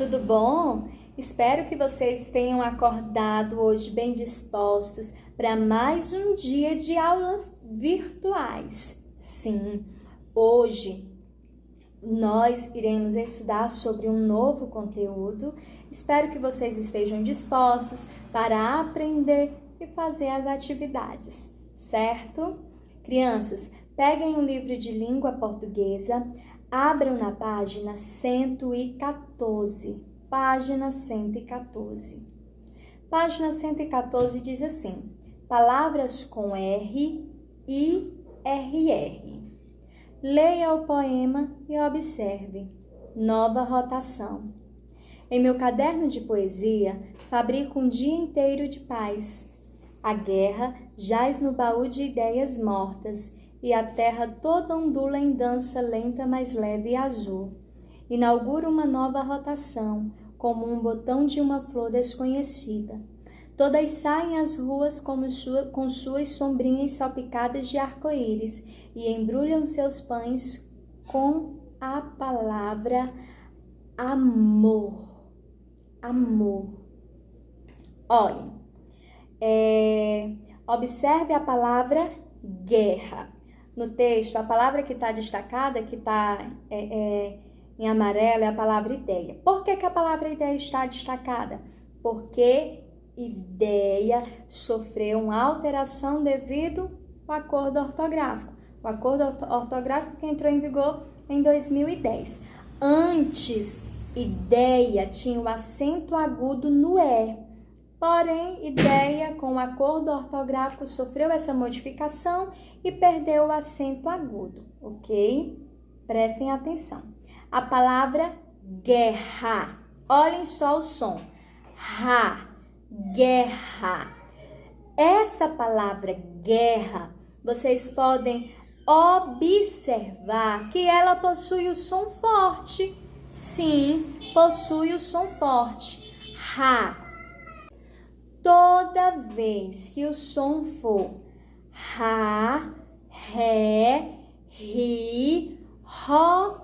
tudo bom? Espero que vocês tenham acordado hoje bem dispostos para mais um dia de aulas virtuais. Sim, hoje nós iremos estudar sobre um novo conteúdo. Espero que vocês estejam dispostos para aprender e fazer as atividades, certo? Crianças, peguem um livro de língua portuguesa, abram na página 114. Página 114. Página 114 diz assim: palavras com R, I, R, R. Leia o poema e observe. Nova rotação. Em meu caderno de poesia, fabrico um dia inteiro de paz. A guerra jaz no baú de ideias mortas e a terra toda ondula em dança lenta, mais leve e azul. Inaugura uma nova rotação, como um botão de uma flor desconhecida. Todas saem às ruas com suas sombrinhas salpicadas de arco-íris e embrulham seus pães com a palavra amor. Amor. Olhem, observe a palavra guerra. No texto, a palavra que está destacada, que está em amarelo, é a palavra ideia. Por que a palavra ideia está destacada? Porque ideia sofreu uma alteração devido ao acordo ortográfico. O acordo ortográfico que entrou em vigor em 2010. Antes, ideia tinha o acento agudo no E. Porém, ideia, com o acordo ortográfico, sofreu essa modificação e perdeu o acento agudo, ok? Prestem atenção. A palavra guerra. Olhem só o som. Ra, guerra. Essa palavra guerra, vocês podem observar que ela possui o som forte. Sim, possui o som forte. Ra. Toda vez que o som for ra, ré, ri, ró,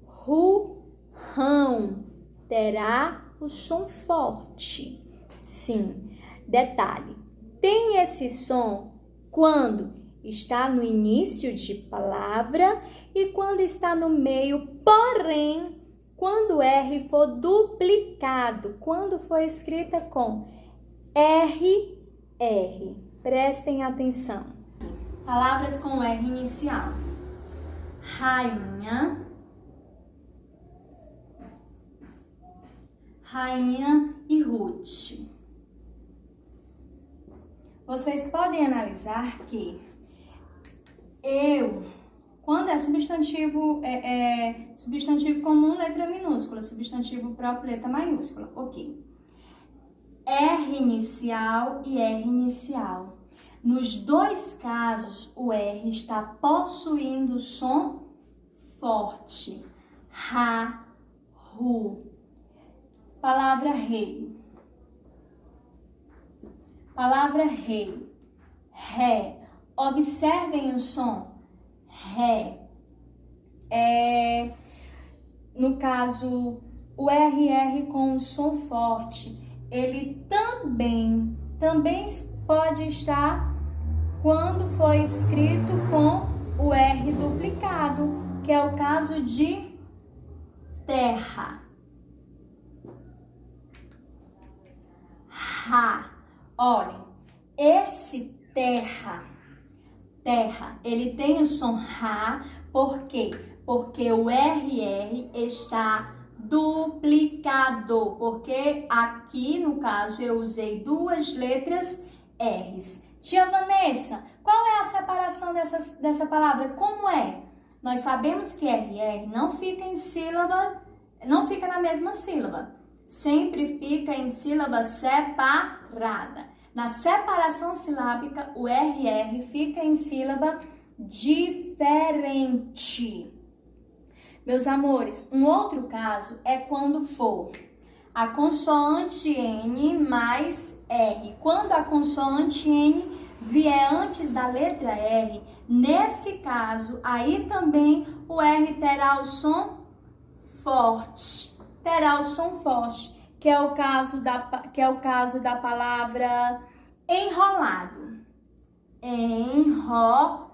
ru, rão, terá o som forte. Sim, detalhe, tem esse som quando está no início de palavra e quando está no meio, porém, quando o R for duplicado, quando for escrita com R, R. Prestem atenção. Palavras com R inicial. Rainha. Rainha e Ruth. Vocês podem analisar que quando é substantivo, substantivo comum, letra minúscula, substantivo próprio, letra maiúscula, ok. R inicial e R inicial. Nos dois casos, o R está possuindo som forte. Ra, ru. Palavra rei. Palavra rei. Ré. Observem o som. Ré. No caso, o RR com o som forte, ele também pode estar quando for escrito com o R duplicado, que é o caso de terra. Ra. Olhem, esse terra, ele tem o som Ra, por quê? Porque o RR está duplicado, porque aqui, no caso, eu usei duas letras R's. Tia Vanessa, qual é a separação dessa palavra? Como é? Nós sabemos que RR não fica em sílaba, não fica na mesma sílaba. Sempre fica em sílaba separada. Na separação silábica, o RR fica em sílaba diferente. Meus amores, um outro caso é quando for a consoante N mais R. Quando a consoante N vier antes da letra R, nesse caso, aí também o R terá o som forte. terá o som forte, que é o caso da palavra enrolado. Enrolado.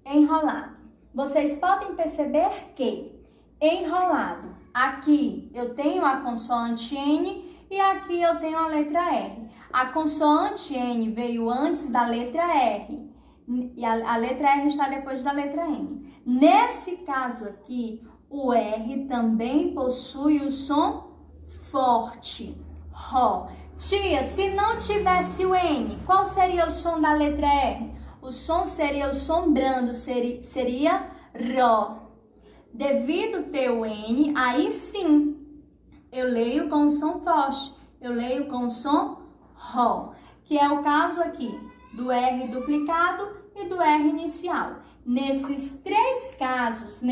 Enrolado. Vocês podem perceber que enrolado, aqui eu tenho a consoante N e aqui eu tenho a letra R. A consoante N veio antes da letra R e a letra R está depois da letra N. Nesse caso aqui, o R também possui o som forte. Ró. Tia, se não tivesse o N, qual seria o som da letra R? O som seria o som brando, seria Ró. Devido ter o N, aí sim, eu leio com o som forte. Eu leio com o som Ró, que é o caso aqui do R duplicado e do R inicial. Nesses três casos,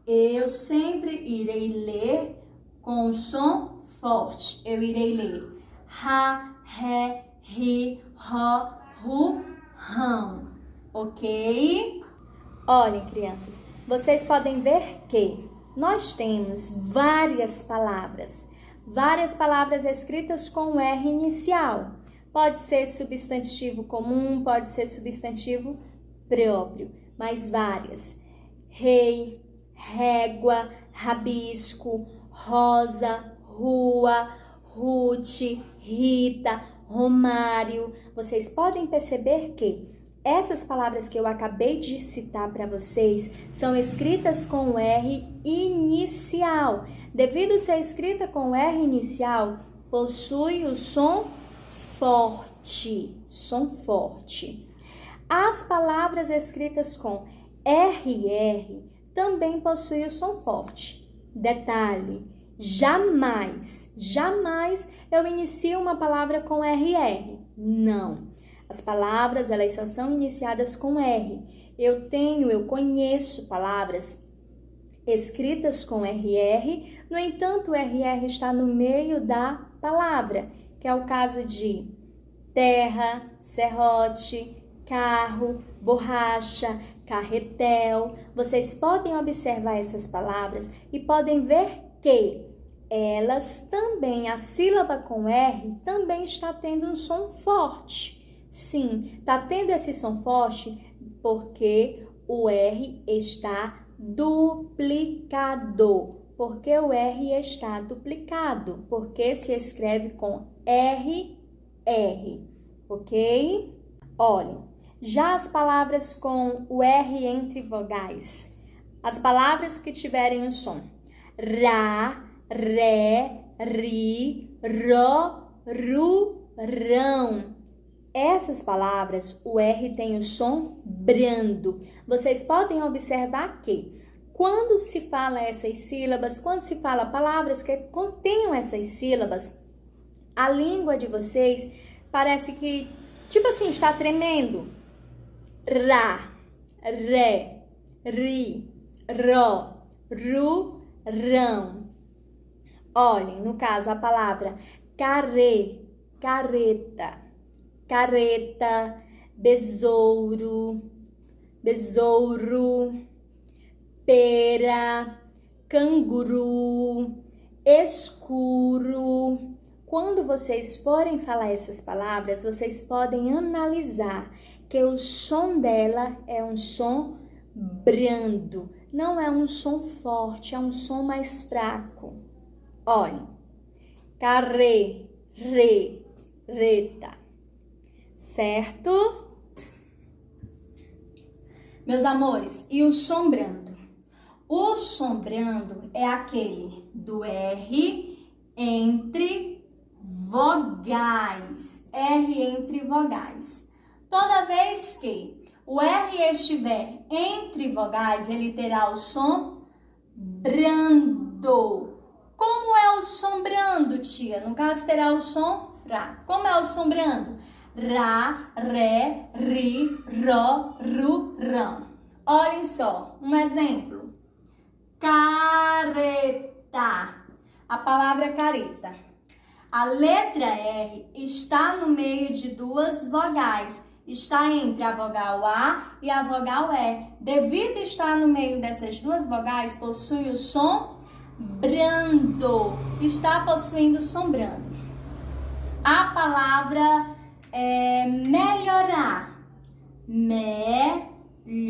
eu sempre irei ler com o som forte. Eu irei ler Rá, Ré, Ri, Ró, Ru, Rão. Ok? Olhem, crianças, vocês podem ver que nós temos várias palavras escritas com o R inicial. Pode ser substantivo comum, pode ser substantivo próprio, mas várias. Rei, régua, rabisco, rosa, rua, Ruth, Rita, Romário. Vocês podem perceber que essas palavras que eu acabei de citar para vocês são escritas com o R inicial. Devido a ser escrita com o R inicial, possui o som forte. Som forte. As palavras escritas com RR também possuem o som forte. Detalhe, jamais eu inicio uma palavra com RR. Não. As palavras, elas só são iniciadas com R. Eu conheço palavras escritas com RR, no entanto, o RR está no meio da palavra, que é o caso de terra, serrote, carro, borracha, carretel. Vocês podem observar essas palavras e podem ver que elas também, a sílaba com R também está tendo um som forte. Sim, está tendo esse som forte porque o R está duplicado. Porque o R está duplicado. Porque se escreve com RR. Ok? Olhem, já as palavras com o R entre vogais. As palavras que tiverem o som Rá, Ré, Ri, Ró, Ru, Rão. Essas palavras, o R tem o som brando. Vocês podem observar que quando se fala essas sílabas, quando se fala palavras que contenham essas sílabas, a língua de vocês parece que, tipo assim, está tremendo. Rá, Ré, Ri, Ró, Ru, Rão. Olhem, no caso, a palavra careta, besouro, pera, canguru, escuro. Quando vocês forem falar essas palavras, vocês podem analisar que o som dela é um som brando, não é um som forte, é um som mais fraco. Olhem, reta. Certo? Meus amores, e o som brando? O som brando é aquele do R entre vogais. R entre vogais. Toda vez que o R estiver entre vogais, ele terá o som brando. Como é o som brando, tia? No caso, terá o som fraco. Como é o som brando? Rá, Ré, Ri, Ró, Ru, Rão. Olhem só, um exemplo. Careta. A palavra careta. A letra R está no meio de duas vogais. está entre a vogal A e a vogal E. Devido estar no meio dessas duas vogais, possui o som brando. Está possuindo o som brando. A palavra melhorar. Melhorar.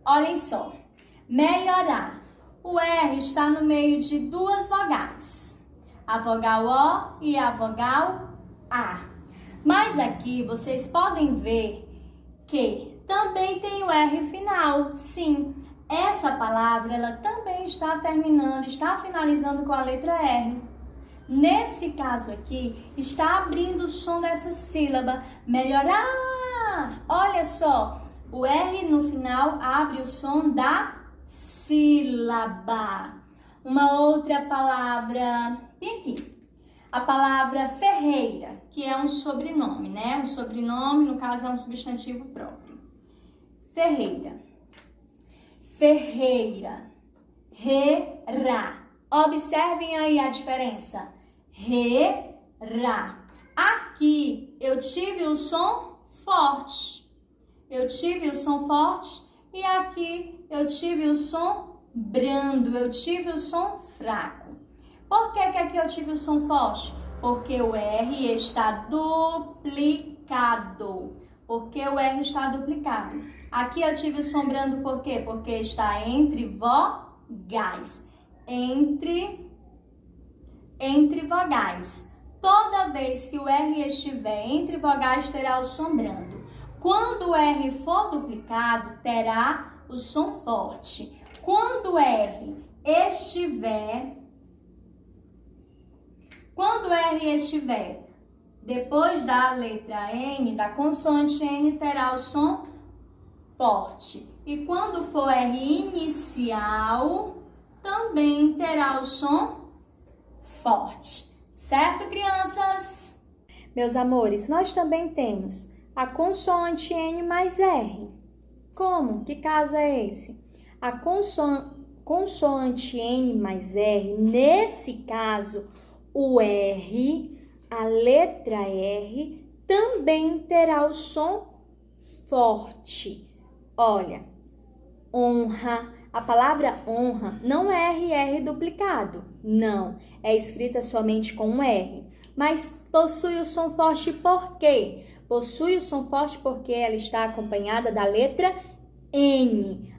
Olhem só. Melhorar. O R está no meio de duas vogais. A vogal O e a vogal A. Mas aqui vocês podem ver que também tem o R final. Sim, essa palavra ela também está terminando, está finalizando com a letra R. Nesse caso aqui, está abrindo o som dessa sílaba. Melhorar. Olha só, o R no final abre o som da sílaba. Uma outra palavra, tem aqui, a palavra Ferreira, que é um sobrenome, né? Um sobrenome, no caso, é um substantivo próprio. Ferreira. Ferreira. Re-ra. Observem aí a diferença. Re-ra. Aqui eu tive o som forte. Eu tive o som forte e aqui eu tive o som brando. Eu tive o som fraco. Por que aqui eu tive o som forte? Porque o R está duplicado. Porque o R está duplicado. Aqui eu tive o som brando por quê? Porque está entre vogais. Entre vogais. Toda vez que o R estiver entre vogais, terá o som brando. Quando o R for duplicado, terá o som forte. Quando o R estiver depois da letra N, da consoante N, terá o som forte. E quando for R inicial, também terá o som forte. Certo, crianças? Meus amores, nós também temos a consoante N mais R. Como? Que caso é esse? A consoante N mais R, nesse caso, o R, a letra R, também terá o som forte. Olha, honra. A palavra honra não é RR duplicado, não. É escrita somente com um R. Mas possui o som forte por quê? Possui o som forte porque ela está acompanhada da letra N.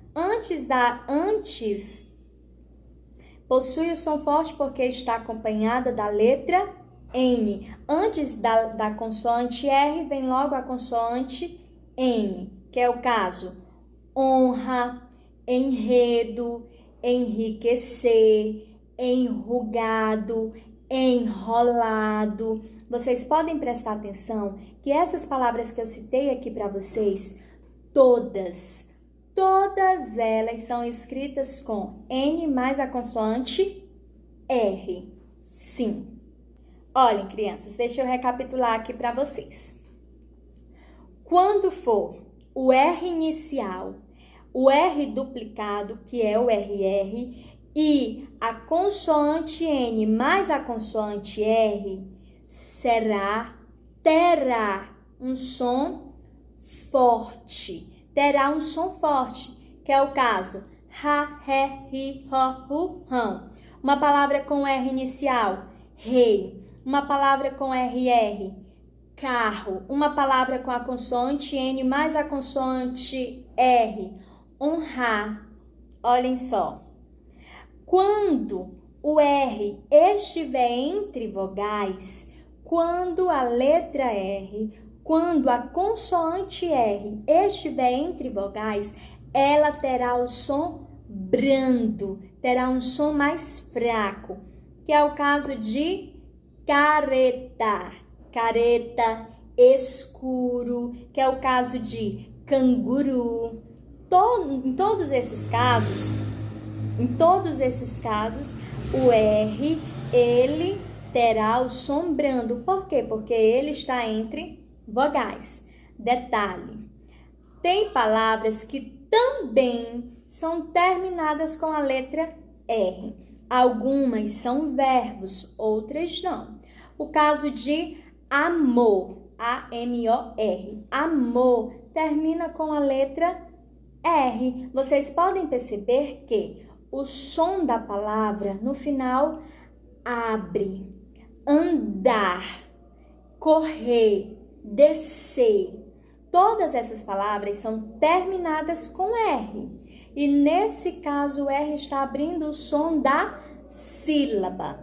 Possui o som forte porque está acompanhada da letra N. Antes da consoante R, vem logo a consoante N, que é o caso honra, enredo, enriquecer, enrugado, enrolado. Vocês podem prestar atenção que essas palavras que eu citei aqui para vocês, todas elas são escritas com N mais a consoante R. Sim. Olhem, crianças, deixa eu recapitular aqui para vocês. Quando for o R inicial, o R duplicado, que é o RR, e a consoante N mais a consoante R, terá um som forte. Terá um som forte, que é o caso ha, he, hi, ho, hu, hão. Uma palavra com R inicial, rei. Uma palavra com RR, carro. Uma palavra com a consoante N mais a consoante R, honrar. Olhem só. Quando o R estiver entre vogais, quando a letra R, quando a consoante R estiver entre vogais, ela terá o som brando, terá um som mais fraco, que é o caso de careta, careta, escuro, que é o caso de canguru. Em todos esses casos, o R, ele terá o som brando. Por quê? Porque ele está entre vogais. Detalhe, tem palavras que também são terminadas com a letra R. Algumas são verbos, outras não. O caso de amor. A-M-O-R. Amor termina com a letra R. Vocês podem perceber que o som da palavra no final abre, andar, correr, descer. Todas essas palavras são terminadas com R. E nesse caso o R está abrindo o som da sílaba.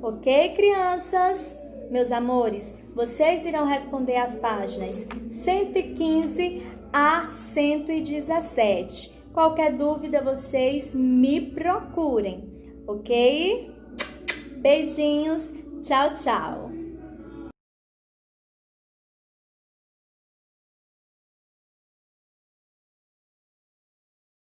Ok, crianças? Meus amores, vocês irão responder as páginas 115 a 117. Qualquer dúvida, vocês me procurem, ok? Beijinhos, tchau, tchau!